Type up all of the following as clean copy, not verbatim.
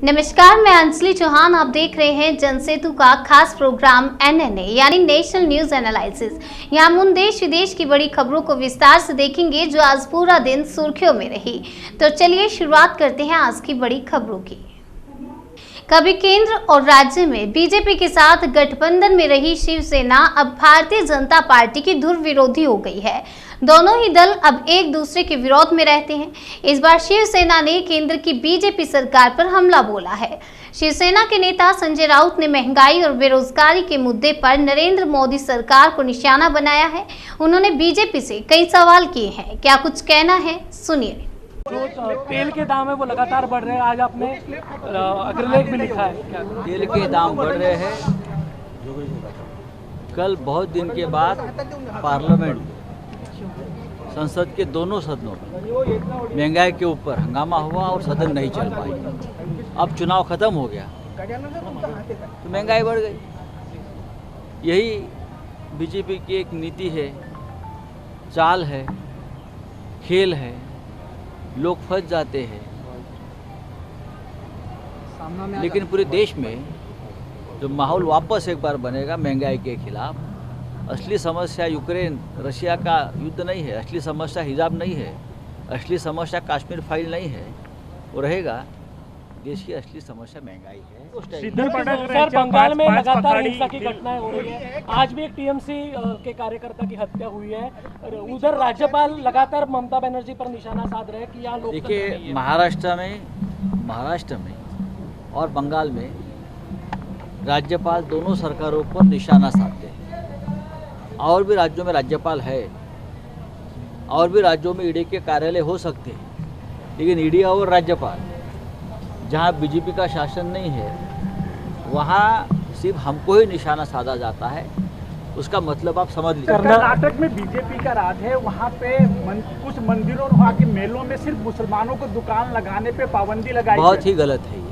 नमस्कार, मैं अंजलि चौहान। आप देख रहे हैं जनसेतु का खास प्रोग्राम NNA यानी नेशनल न्यूज एनालिसिस। यहाँ हम उन देश विदेश की बड़ी खबरों को विस्तार से देखेंगे जो आज पूरा दिन सुर्खियों में रही। तो चलिए शुरुआत करते हैं आज की बड़ी खबरों की। कभी केंद्र और राज्य में बीजेपी के साथ गठबंधन में रही शिवसेना अब भारतीय जनता पार्टी की धुर विरोधी हो गई है। दोनों ही दल अब एक दूसरे के विरोध में रहते हैं। इस बार शिवसेना ने केंद्र की बीजेपी सरकार पर हमला बोला है। शिवसेना के नेता संजय राउत ने महंगाई और बेरोजगारी के मुद्दे पर नरेंद्र मोदी सरकार को निशाना बनाया है। उन्होंने बीजेपी से कई सवाल किए हैं। क्या कुछ कहना है, सुनिए। जो तेल के दाम है वो लगातार बढ़ रहे हैं। आज आपने अग्रलेख भी लिखा है। तेल के दाम बढ़ रहे हैं। कल बहुत दिन के बाद पार्लियामेंट संसद के दोनों सदनों में महंगाई के ऊपर हंगामा हुआ और सदन नहीं चल पाई। अब चुनाव खत्म हो गया तो महंगाई बढ़ गई। यही बीजेपी की एक नीति है, चाल है, खेल है। लोग फंस जाते हैं, लेकिन पूरे देश में जो माहौल वापस एक बार बनेगा महंगाई के खिलाफ, असली समस्या यूक्रेन रशिया का युद्ध नहीं है, असली समस्या हिजाब नहीं है, असली समस्या कश्मीर फाइल नहीं है, वो रहेगा। देश की असली समस्या महंगाई है। सर, बंगाल में लगातार हिंसा की घटनाएं हो रही है। आज भी एक टीएमसी के कार्यकर्ता की हत्या हुई है। उधर राज्यपाल लगातार ममता बनर्जी पर निशाना साध रहे हैं कि यहाँ लोग। देखिए, महाराष्ट्र में और बंगाल में राज्यपाल दोनों सरकारों पर निशाना साधते हैं। और भी राज्यों में राज्यपाल है, और भी राज्यों में ईडी के कार्यालय हो सकते हैं, लेकिन ईडी और राज्यपाल जहाँ बीजेपी का शासन नहीं है वहाँ सिर्फ हमको ही निशाना साधा जाता है। उसका मतलब आप समझ लीजिए। कर्नाटक में बीजेपी का राज है। वहाँ पे कुछ मंदिरों और वहाँ के मेलों में सिर्फ मुसलमानों को दुकान लगाने पे पाबंदी लगाई। बहुत ही गलत है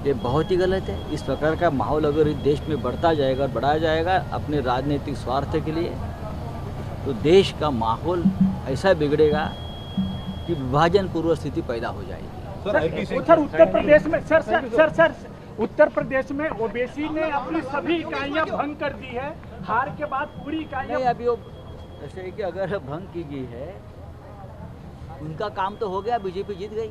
ये बहुत ही गलत है। इस प्रकार का माहौल अगर इस देश में बढ़ता जाएगा और बढ़ाया जाएगा अपने राजनीतिक स्वार्थ के लिए, तो देश का माहौल ऐसा बिगड़ेगा कि विभाजन पूर्व स्थिति पैदा हो जाएगी। सर, उत्तर प्रदेश में सर उत्तर प्रदेश में ओबीसी ने अपनी सभी इकाइयां भंग कर दी है। हार के बाद पूरी इकाइयां अभी वो ऐसे है कि अगर भंग की गई है, उनका काम तो हो गया, बीजेपी जीत गई।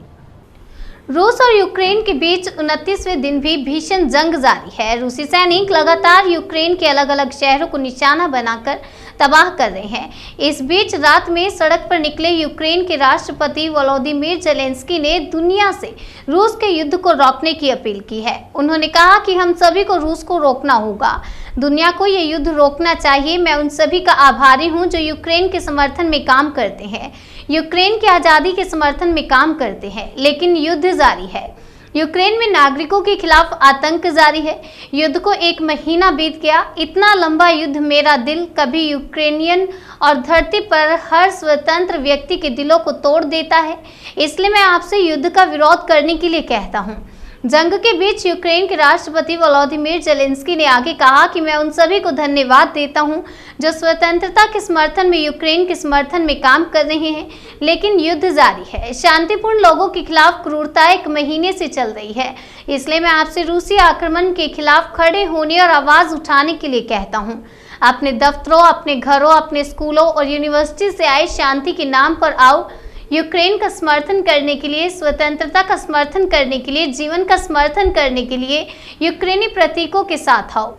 रूस और यूक्रेन के बीच 29वें दिन भी भीषण जंग जारी है। रूसी सैनिक लगातार यूक्रेन के अलग अलग शहरों को निशाना बनाकर तबाह कर रहे हैं। इस बीच रात में सड़क पर निकले यूक्रेन के राष्ट्रपति वोलोदिमीर जेलेंस्की ने दुनिया से रूस के युद्ध को रोकने की अपील की है। उन्होंने कहा कि हम सभी को रूस को रोकना होगा, दुनिया को ये युद्ध रोकना चाहिए। मैं उन सभी का आभारी हूं जो यूक्रेन के समर्थन में काम करते हैं, यूक्रेन की आज़ादी के समर्थन में काम करते हैं, लेकिन युद्ध जारी है। यूक्रेन में नागरिकों के खिलाफ आतंक जारी है। युद्ध को 1 महीना बीत गया। इतना लंबा युद्ध मेरा दिल कभी यूक्रेनियन और धरती पर हर स्वतंत्र व्यक्ति के दिलों को तोड़ देता है। इसलिए मैं आपसे युद्ध का विरोध करने के लिए कहता हूँ। जंग के बीच यूक्रेन के राष्ट्रपति वोलोदिमीर जेलेंस्की ने आगे कहा कि मैं उन सभी को धन्यवाद देता हूं जो स्वतंत्रता के समर्थन में यूक्रेन के समर्थन में काम कर रहे हैं, लेकिन युद्ध जारी है। शांतिपूर्ण लोगों के खिलाफ क्रूरता 1 महीने से चल रही है। इसलिए मैं आपसे रूसी आक्रमण के खिलाफ खड़े होने और आवाज उठाने के लिए कहता हूं। अपने दफ्तरों, अपने घरों, अपने स्कूलों और यूनिवर्सिटी से आए शांति के नाम पर आओ। यूक्रेन का समर्थन करने के लिए, स्वतंत्रता का समर्थन करने के लिए, जीवन का समर्थन करने के लिए यूक्रेनी प्रतीकों के साथ आओ।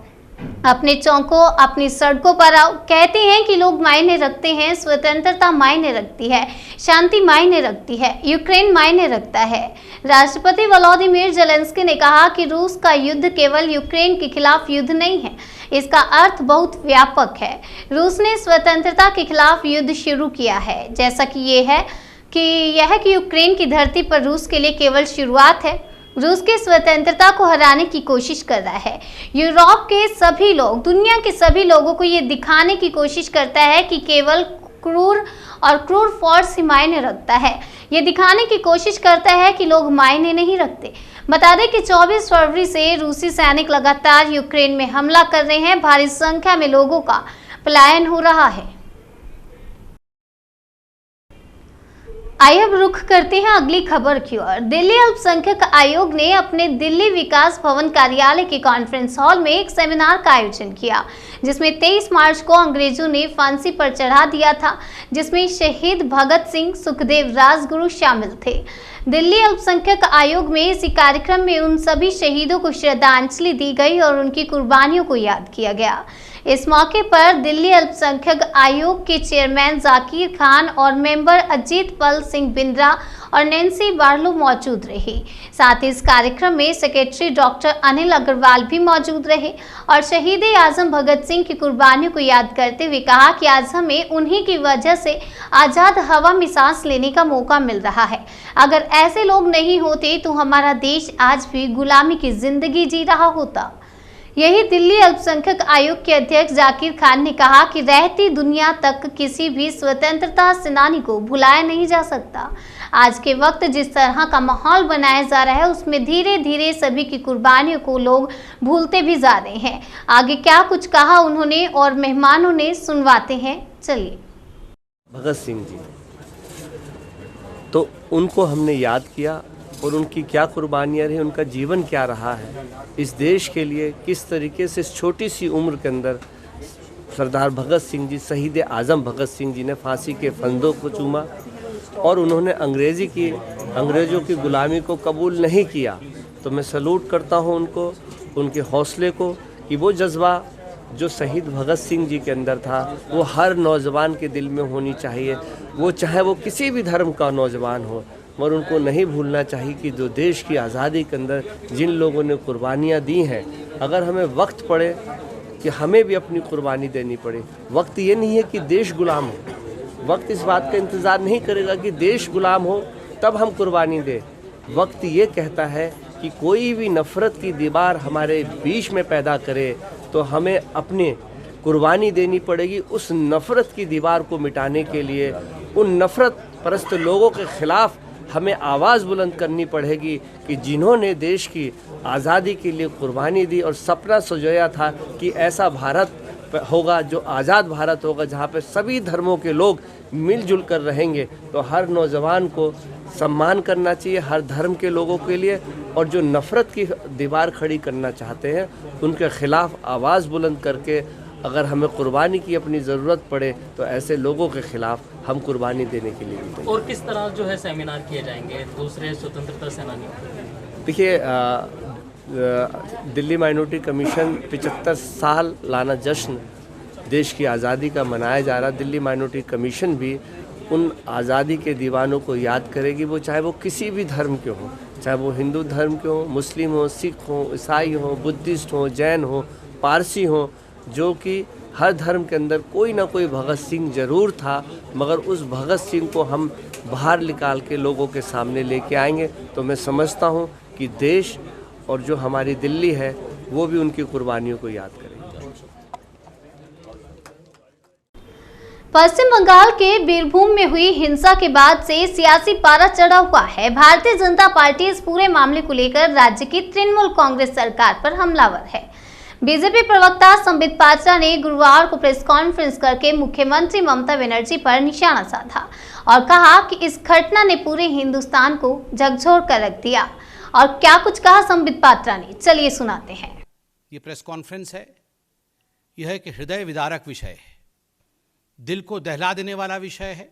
अपने चौकों, अपनी सड़कों पर आओ। कहते हैं कि लोग मायने रखते हैं, स्वतंत्रता मायने रखती है, शांति मायने रखती है, यूक्रेन मायने रखता है। राष्ट्रपति वोलोदिमीर जेलेंस्की ने कहा कि रूस का युद्ध केवल यूक्रेन के खिलाफ युद्ध नहीं है, इसका अर्थ बहुत व्यापक है। रूस ने स्वतंत्रता के खिलाफ युद्ध शुरू किया है, जैसा कि यह कि यूक्रेन की धरती पर रूस के लिए केवल शुरुआत है। रूस की स्वतंत्रता को हराने की कोशिश कर रहा है। यूरोप के सभी लोग, दुनिया के सभी लोगों को ये दिखाने की कोशिश करता है कि केवल क्रूर फोर्स ही मायने रखता है। ये दिखाने की कोशिश करता है कि लोग मायने नहीं रखते। बता दें कि 24 फरवरी से रूसी सैनिक लगातार यूक्रेन में हमला कर रहे हैं। भारी संख्या में लोगों का पलायन हो रहा है। आइए अब रुख करते हैं अगली खबर की ओर। दिल्ली अल्पसंख्यक आयोग ने अपने दिल्ली विकास भवन कार्यालय के कॉन्फ्रेंस हॉल में एक सेमिनार का आयोजन किया, जिसमें 23 मार्च को अंग्रेजों ने फांसी पर चढ़ा दिया था, जिसमें शहीद भगत सिंह, सुखदेव, राजगुरु शामिल थे। दिल्ली अल्पसंख्यक आयोग में इसी कार्यक्रम में उन सभी शहीदों को श्रद्धांजलि दी गई और उनकी कुर्बानियों को याद किया गया। इस मौके पर दिल्ली अल्पसंख्यक आयोग के चेयरमैन जाकिर खान और मेंबर अजीत पल सिंह बिंद्रा और नैन्सी बार्लो मौजूद रही। साथ ही इस कार्यक्रम में सेक्रेटरी डॉक्टर अनिल अग्रवाल भी मौजूद रहे और शहीद आजम भगत सिंह की कुर्बानियों को याद करते हुए कहा कि आज हमें उन्हीं की वजह से आज़ाद हवा में सांस लेने का मौका मिल रहा है। अगर ऐसे लोग नहीं होते तो हमारा देश आज भी गुलामी की जिंदगी जी रहा होता। यही दिल्ली अल्पसंख्यक आयोग के अध्यक्ष जाकिर खान ने कहा कि रहती दुनिया तक किसी भी स्वतंत्रता सेनानी को भुलाया नहीं जा सकता। आज के वक्त जिस तरह का माहौल बनाया जा रहा है, उसमें धीरे धीरे सभी की कुर्बानियों को लोग भूलते भी जा रहे हैं। आगे क्या कुछ कहा उन्होंने और मेहमानों ने, सुनवाते हैं, चलिए। भगत सिंह जी, तो उनको हमने याद किया और उनकी क्या कुर्बानियाँ रही, उनका जीवन क्या रहा है इस देश के लिए, किस तरीके से इस छोटी सी उम्र के अंदर सरदार भगत सिंह जी, शहीद आज़म भगत सिंह जी ने फांसी के फंदों को चूमा और उन्होंने अंग्रेज़ों की गुलामी को कबूल नहीं किया। तो मैं सलूट करता हूँ उनको, उनके हौसले को, कि वो जज्बा जो शहीद भगत सिंह जी के अंदर था वो हर नौजवान के दिल में होनी चाहिए, वो चाहे वो किसी भी धर्म का नौजवान हो। और उनको नहीं भूलना चाहिए कि जो देश की आज़ादी के अंदर जिन लोगों ने कुर्बानियाँ दी हैं, अगर हमें वक्त पड़े कि हमें भी अपनी कुर्बानी देनी पड़े। वक्त ये नहीं है कि देश गुलाम हो, वक्त इस बात का इंतज़ार नहीं करेगा कि देश गुलाम हो तब हम कुर्बानी दें। वक्त ये कहता है कि कोई भी नफ़रत की दीवार हमारे बीच में पैदा करे तो हमें अपने कुर्बानी देनी पड़ेगी उस नफ़रत की दीवार को मिटाने के लिए। उन नफ़रत परस्त लोगों के ख़िलाफ़ हमें आवाज़ बुलंद करनी पड़ेगी कि जिन्होंने देश की आज़ादी के लिए कुर्बानी दी और सपना सजोया था कि ऐसा भारत होगा जो आज़ाद भारत होगा, जहाँ पे सभी धर्मों के लोग मिलजुल कर रहेंगे। तो हर नौजवान को सम्मान करना चाहिए हर धर्म के लोगों के लिए, और जो नफ़रत की दीवार खड़ी करना चाहते हैं उनके ख़िलाफ़ आवाज़ बुलंद करके अगर हमें कुर्बानी की अपनी ज़रूरत पड़े तो ऐसे लोगों के ख़िलाफ़ हम कुर्बानी देने के लिए भी। और किस तरह जो है सेमिनार किए जाएंगे दूसरे स्वतंत्रता सेनानियों? देखिए, दिल्ली माइनॉरिटी कमीशन 75 साल लाना जश्न देश की आज़ादी का मनाया जा रहा। दिल्ली माइनॉरिटी कमीशन भी उन आज़ादी के दीवानों को याद करेगी, वो चाहे वो किसी भी धर्म के हों, चाहे वो हिंदू धर्म के हों, मुस्लिम हों, सिख हों, ईसाई हों, बुद्धिस्ट हों, जैन हों, पारसी हों, जो कि हर धर्म के अंदर कोई ना कोई भगत सिंह ज़रूर था, मगर उस भगत सिंह को हम बाहर निकाल के लोगों के सामने लेके आएंगे। तो मैं समझता हूँ कि देश और जो हमारी दिल्ली है वो भी उनकी कुर्बानियों को याद करेगी। पश्चिम बंगाल के बीरभूम में हुई हिंसा के बाद से सियासी पारा चढ़ा हुआ है। भारतीय जनता पार्टी इस पूरे मामले को लेकर राज्य की तृणमूल कांग्रेस सरकार पर हमलावर है। बीजेपी प्रवक्ता संबित पात्रा ने गुरुवार को प्रेस कॉन्फ्रेंस करके मुख्यमंत्री ममता बनर्जी पर निशाना साधा और कहा कि इस घटना ने पूरे हिंदुस्तान को झकझोर कर रख दिया। और क्या कुछ कहा संबित पात्रा ने, चलिए सुनाते हैं। ये प्रेस कॉन्फ्रेंस है, यह एक हृदय विदारक विषय है, दिल को दहला देने वाला विषय है।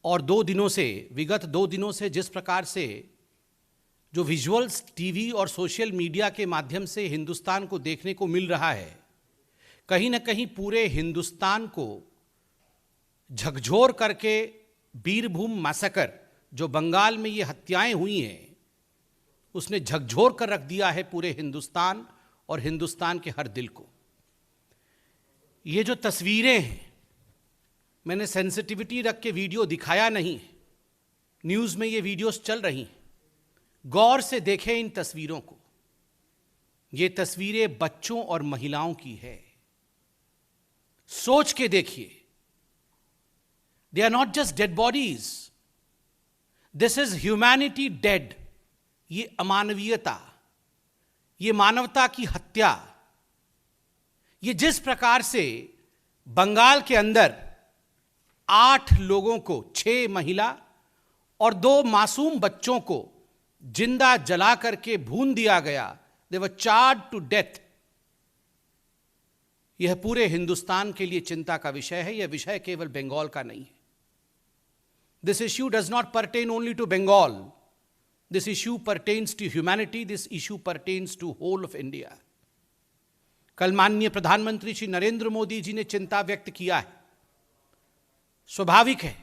और विगत 2 दिनों से जिस प्रकार से जो विजुअल्स टीवी और सोशल मीडिया के माध्यम से हिंदुस्तान को देखने को मिल रहा है, कहीं ना कहीं पूरे हिंदुस्तान को झकझोर करके बीरभूम मैसेकर, जो बंगाल में ये हत्याएं हुई हैं, उसने झकझोर कर रख दिया है पूरे हिंदुस्तान और हिंदुस्तान के हर दिल को। ये जो तस्वीरें हैं, मैंने सेंसिटिविटी रख के वीडियो दिखाया नहीं, न्यूज़ में ये वीडियोस चल रही हैं, गौर से देखें इन तस्वीरों को। ये तस्वीरें बच्चों और महिलाओं की है, सोच के देखिए। They are not just dead bodies, this is humanity dead. ये अमानवीयता, ये मानवता की हत्या, ये जिस प्रकार से बंगाल के अंदर 8 लोगों को, 6 महिला और 2 मासूम बच्चों को जिंदा जला करके भून दिया गया, दे वर चार्ज टू डेथ। यह पूरे हिंदुस्तान के लिए चिंता का विषय है। यह विषय केवल बंगाल का नहीं है। This issue does not pertain only to Bengal, this issue pertains to humanity, this issue pertains to whole of India. कल माननीय प्रधानमंत्री श्री नरेंद्र मोदी जी ने चिंता व्यक्त किया है। स्वाभाविक है,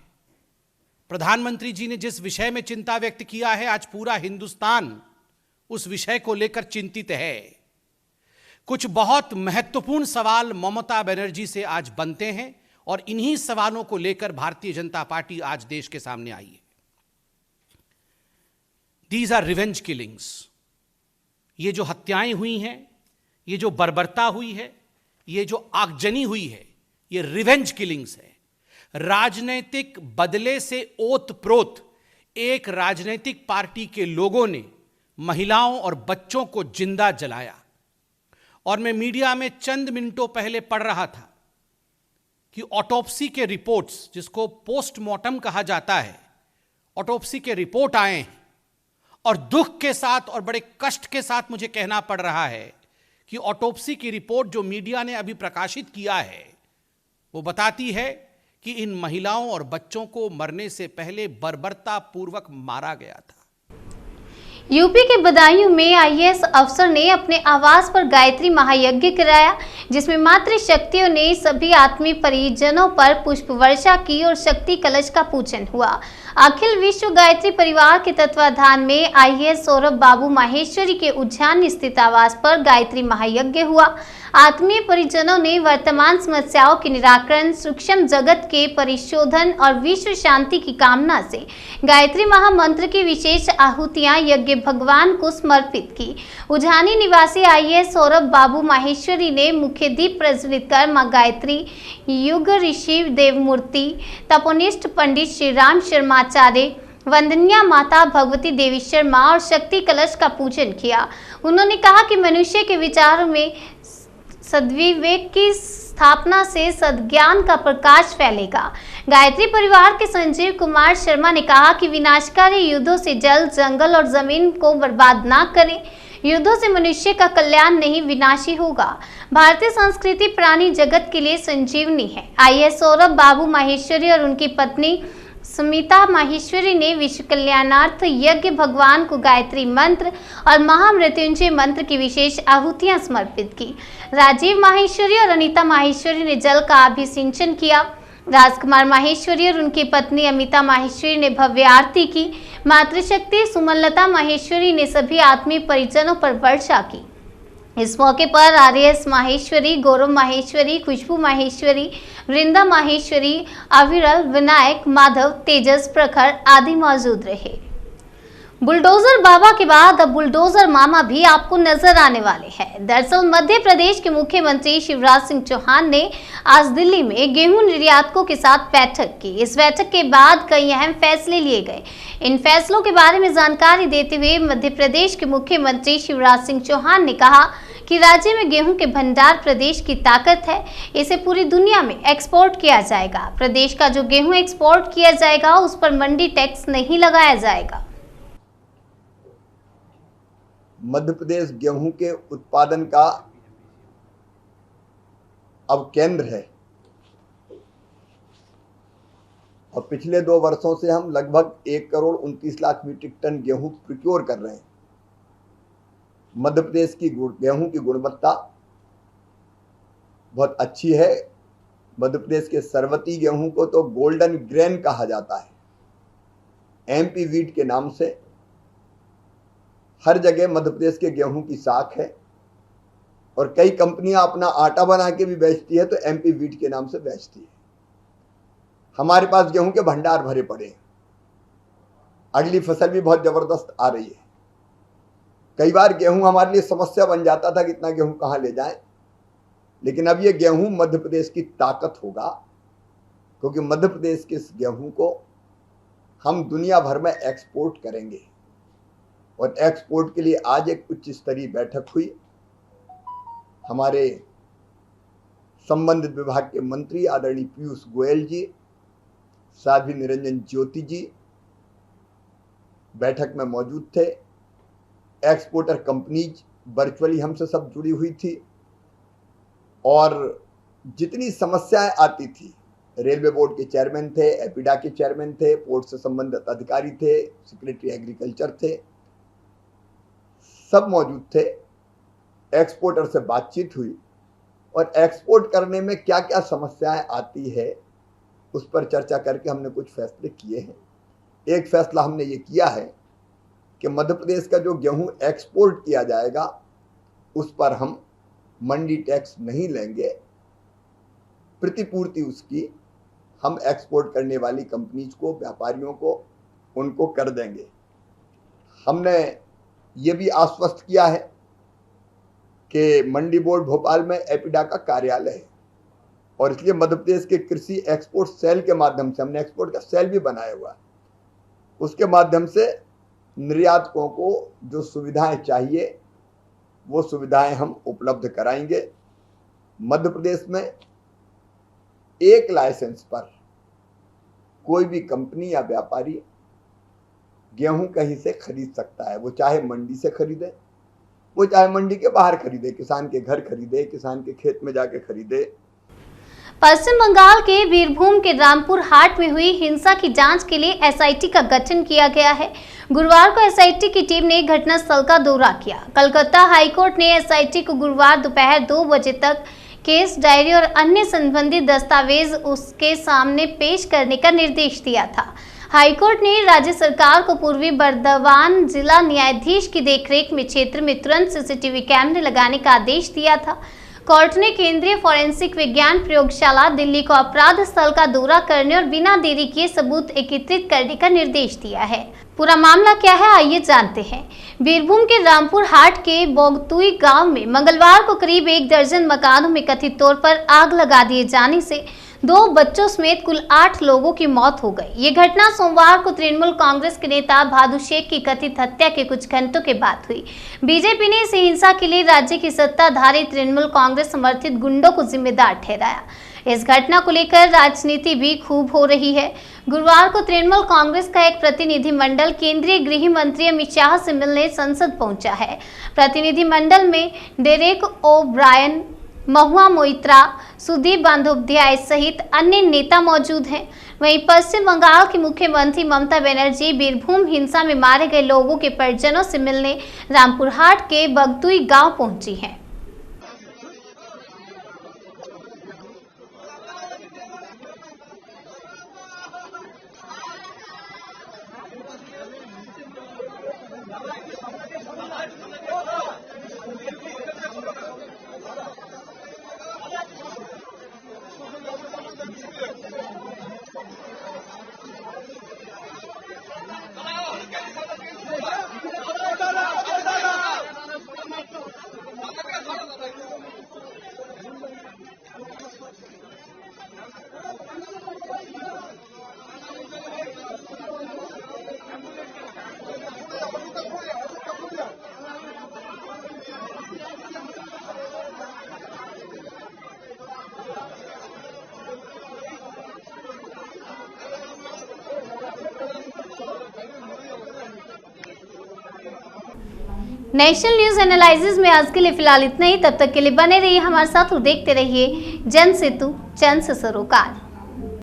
प्रधानमंत्री जी ने जिस विषय में चिंता व्यक्त किया है, आज पूरा हिंदुस्तान उस विषय को लेकर चिंतित है। कुछ बहुत महत्वपूर्ण सवाल ममता बनर्जी से आज बनते हैं और इन्हीं सवालों को लेकर भारतीय जनता पार्टी आज देश के सामने आई है। These are revenge killings. ये जो हत्याएं हुई हैं, ये जो बर्बरता हुई है, ये जो आगजनी हुई है, ये रिवेंज किलिंग्स है। राजनीतिक बदले से ओतप्रोत एक राजनीतिक पार्टी के लोगों ने महिलाओं और बच्चों को जिंदा जलाया। और मैं मीडिया में चंद मिनटों पहले पढ़ रहा था कि ऑटोप्सी के रिपोर्ट्स, जिसको पोस्टमार्टम कहा जाता है, ऑटोप्सी के रिपोर्ट आए हैं और दुख के साथ और बड़े कष्ट के साथ मुझे कहना पड़ रहा है कि ऑटोप्सी की रिपोर्ट जो मीडिया ने अभी प्रकाशित किया है, वो बताती है कि इन महिलाओं और बच्चों को मरने से पहले बर्बरता पूर्वक मारा गया था। यूपी के बदायूं में आईएएस अफसर ने अपने आवास पर गायत्री महायज्ञ कराया, जिसमें मातृशक्तियों ने सभी आत्मीय परिजनों पर पुष्प वर्षा की और शक्ति कलश का पूजन हुआ। अखिल विश्व गायत्री परिवार के तत्वाधान में आईएएस सौरभ बाबू माहेश्वरी के उद्यान स्थित आवास पर गायत्री महायज्ञ हुआ। आत्मीय परिजनों ने वर्तमान समस्याओं के निराकरण, सूक्ष्म जगत के परिशोधन और विश्व शांति की कामना से गायत्री महामंत्र की विशेष आहुतियां यज्ञ भगवान को समर्पित की। उजानी निवासी आईएएस सौरभ बाबू माहेश्वरी ने मुख्य दीप प्रज्वलित कर मां गायत्री, युग ऋषि देवमूर्ति, तपोनिष्ठ पंडित श्री राम शर्माचार्य, वंदनीय माता भगवती देवी शर्मा और शक्ति कलश का पूजन किया। उन्होंने कहा कि मनुष्य के विचारों में सद्विवेक की स्थापना से सद्ज्ञान का प्रकाश फैलेगा। गायत्री परिवार के संजीव कुमार शर्मा ने कहा कि विनाशकारी युद्धों से जल, जंगल और जमीन को बर्बाद ना करें। युद्धों से मनुष्य का कल्याण नहीं, विनाशी होगा। भारतीय संस्कृति प्राणी जगत के लिए संजीवनी है। आईएएस सौरभ बाबू माहेश्वरी और उनकी पत्नी सुमिता माहेश्वरी ने विश्व कल्याणार्थ यज्ञ भगवान को गायत्री मंत्र और महामृत्युंजय मंत्र की विशेष आहुतियां समर्पित की। राजीव माहेश्वरी और अनीता माहेश्वरी ने जल का अभिषेचन किया। राजकुमार माहेश्वरी और उनकी पत्नी अमिता माहेश्वरी ने भव्य आरती की। मातृशक्ति सुमनलता माहेश्वरी ने सभी आत्मीय परिजनों पर वर्षा की। इस मौके पर आरएस माहेश्वरी, गौरव माहेश्वरी, खुशबू माहेश्वरी, वृंदा माहेश्वरी, अविरल, विनायक, माधव, तेजस, प्रखर आदि मौजूद रहे। बुलडोजर बाबा के बाद अब बुलडोजर मामा भी आपको नजर आने वाले हैं। दरअसल मध्य प्रदेश के मुख्यमंत्री शिवराज सिंह चौहान ने आज दिल्ली में गेहूं निर्यातकों के साथ बैठक की। इस बैठक के बाद कई अहम फैसले लिए गए। इन फैसलों के बारे में जानकारी देते हुए मध्य प्रदेश के मुख्यमंत्री शिवराज सिंह चौहान ने कहा कि राज्य में गेहूं के भंडार प्रदेश की ताकत है, इसे पूरी दुनिया में एक्सपोर्ट किया जाएगा। प्रदेश का जो गेहूं एक्सपोर्ट किया जाएगा उस पर मंडी टैक्स नहीं लगाया जाएगा। मध्य प्रदेश गेहूं के उत्पादन का अब केंद्र है और पिछले 2 वर्षों से हम लगभग 1 करोड़ 29 लाख मीट्रिक टन गेहूं प्रोक्योर कर रहे हैं। मध्य प्रदेश की गेहूं की गुणवत्ता बहुत अच्छी है। मध्य प्रदेश के सरवती गेहूं को तो गोल्डन ग्रेन कहा जाता है। एमपी वीट के नाम से हर जगह मध्य प्रदेश के गेहूं की साख है और कई कंपनियां अपना आटा बना के भी बेचती है तो एमपी वीट के नाम से बेचती है। हमारे पास गेहूं के भंडार भरे पड़े हैं। अगली फसल भी बहुत जबरदस्त आ रही है। कई बार गेहूं हमारे लिए समस्या बन जाता था कि इतना गेहूं कहां ले जाएं, लेकिन अब ये गेहूं मध्य प्रदेश की ताकत होगा क्योंकि मध्य प्रदेश के इस गेहूं को हम दुनिया भर में एक्सपोर्ट करेंगे। और एक्सपोर्ट के लिए आज एक उच्च स्तरीय बैठक हुई। हमारे संबंधित विभाग के मंत्री आदरणीय पीयूष गोयल जी, साध्वी निरंजन ज्योति जी बैठक में मौजूद थे। एक्सपोर्टर कंपनीज वर्चुअली हमसे सब जुड़ी हुई थी और जितनी समस्याएं आती थी, रेलवे बोर्ड के चेयरमैन थे, एपिडा के चेयरमैन थे, पोर्ट से संबंधित अधिकारी थे, सेक्रेटरी एग्रीकल्चर थे, सब मौजूद थे। एक्सपोर्टर से बातचीत हुई और एक्सपोर्ट करने में क्या क्या समस्याएं आती है उस पर चर्चा करके हमने कुछ फैसले किए हैं। एक फैसला हमने ये किया है कि मध्य प्रदेश का जो गेहूं एक्सपोर्ट किया जाएगा उस पर हम मंडी टैक्स नहीं लेंगे, प्रतिपूर्ति उसकी हम एक्सपोर्ट करने वाली कंपनीज को, व्यापारियों को, उनको कर देंगे। हमने ये भी आश्वस्त किया है कि मंडी बोर्ड भोपाल में एपिडा का कार्यालय है और इसलिए मध्य प्रदेश के कृषि एक्सपोर्ट सेल के माध्यम से, हमने एक्सपोर्ट का सेल भी बनाया हुआ है, उसके माध्यम से निर्यातकों को जो सुविधाएं चाहिए वो सुविधाएं हम उपलब्ध कराएंगे। मध्य प्रदेश में एक लाइसेंस पर कोई भी कंपनी या व्यापारी गेहूं कहीं से खरीद सकता है, वो चाहे मंडी से खरीदे, वो चाहे मंडी के बाहर खरीदे, किसान के घर खरीदे, किसान के खेत में जाके खरीदे। पश्चिम बंगाल के बीरभूम के रामपुर हाट में हुई हिंसा की जांच के लिए एसआईटी का गठन किया गया है। गुरुवार को एसआईटी की टीम ने घटनास्थल का दौरा किया। कलकत्ता हाईकोर्ट ने एसआईटी को गुरुवार दोपहर 2 बजे तक केस डायरी और अन्य संबंधित दस्तावेज उसके सामने पेश करने का निर्देश दिया था। हाईकोर्ट ने राज्य सरकार को पूर्वी बर्दवान जिला न्यायाधीश की देखरेख में क्षेत्र में तुरंत सीसीटीवी कैमरे लगाने का आदेश दिया था। कोर्ट ने केंद्रीय फॉरेंसिक विज्ञान प्रयोगशाला दिल्ली को अपराध स्थल का दौरा करने और बिना देरी किए सबूत एकत्रित करने का निर्देश दिया है। पूरा मामला क्या है, आइए जानते हैं। बीरभूम के रामपुर हाट के बोगतुई गांव में मंगलवार को करीब 1 दर्जन मकानों में कथित तौर पर आग लगा दिए जाने से 2 बच्चों समेत कुल 8 लोगों की मौत हो गई। ये घटना सोमवार को तृणमूल कांग्रेस के नेता भादु शेख की कथित हत्या के कुछ घंटों के बाद हुई। बीजेपी ने इस हिंसा के लिए राज्य की सत्ताधारी तृणमूल कांग्रेस समर्थित गुंडों को जिम्मेदार ठहराया। इस घटना को लेकर राजनीति भी खूब हो रही है। गुरुवार को तृणमूल कांग्रेस का एक प्रतिनिधिमंडल केंद्रीय गृह मंत्री अमित शाह से मिलने संसद पहुंचा है। प्रतिनिधिमंडल में डेरेक ओ ब्रायन, महुआ मोइत्रा, सुदीप बंदोपाध्याय सहित अन्य नेता मौजूद हैं। वहीं पश्चिम बंगाल की मुख्यमंत्री ममता बनर्जी बीरभूम हिंसा में मारे गए लोगों के परिजनों से मिलने रामपुर हाट के बगतुई गांव पहुंची हैं। नेशनल न्यूज एनालिसिस में आज के लिए फिलहाल इतना ही। तब तक के लिए बने रहिए हमारे साथ और देखते रहिए जन सेतु जन से सरोकार।